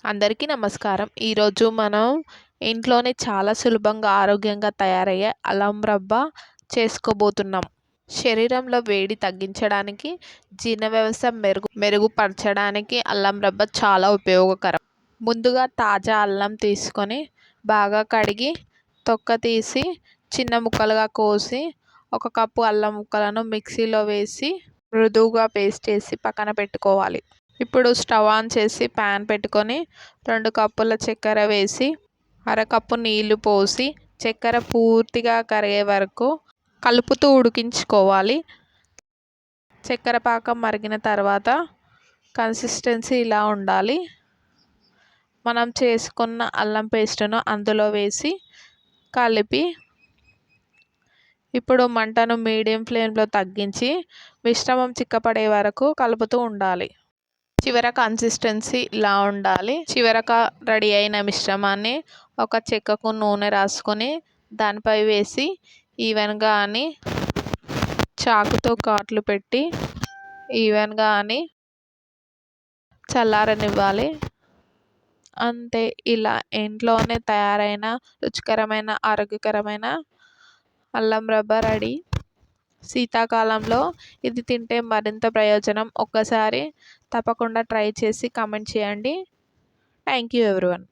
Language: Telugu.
అందరికీ నమస్కారం. ఈరోజు మనం ఇంట్లోనే చాలా సులభంగా, ఆరోగ్యంగా తయారయ్యే అల్లం రబ్బ చేసుకోబోతున్నాం. శరీరంలో వేడి తగ్గించడానికి, జీర్ణ వ్యవస్థ మెరుగుపరచడానికి అల్లం రబ్బ చాలా ఉపయోగకరం. ముందుగా తాజా అల్లం తీసుకొని బాగా కడిగి తొక్క తీసి చిన్న ముక్కలుగా కోసి 1 కప్పు అల్లం ముక్కలను మిక్సీలో వేసి మృదువుగా పేస్ట్ చేసి పక్కన పెట్టుకోవాలి. ఇప్పుడు స్టవ్ ఆన్ చేసి ప్యాన్ పెట్టుకొని 2 కప్పుల చక్కెర వేసి అరకప్పు నీళ్లు పోసి చక్కెర పూర్తిగా కరిగే వరకు కలుపుతూ ఉడికించుకోవాలి. చక్కెర పాకం మరిగిన తర్వాత కన్సిస్టెన్సీ ఇలా ఉండాలి. మనం చేసుకున్న అల్లం పేస్టును అందులో వేసి కలిపి ఇప్పుడు మంటను మీడియం ఫ్లేమ్లో తగ్గించి మిశ్రమం చిక్కపడే వరకు కలుపుతూ ఉండాలి. చివర కన్సిస్టెన్సీ ఇలా ఉండాలి. చివరక రెడీ అయిన మిశ్రమాన్ని ఒక చెక్కకు నూనె రాసుకొని దానిపై వేసి ఈవెన్గా అని చాకుతో ఘాట్లు పెట్టి ఈవెన్గా అని చల్లారనివ్వాలి. అంతే, ఇలా ఇంట్లోనే తయారైన రుచికరమైన, ఆరోగ్యకరమైన అల్లం రబ్బ రెడీ. శీతాకాలంలో ఇది తింటే మరింత ప్రయోజనం. ఒక్కసారి తప్పకుండా ట్రై చేసి కామెంట్ చేయండి. Thank you everyone.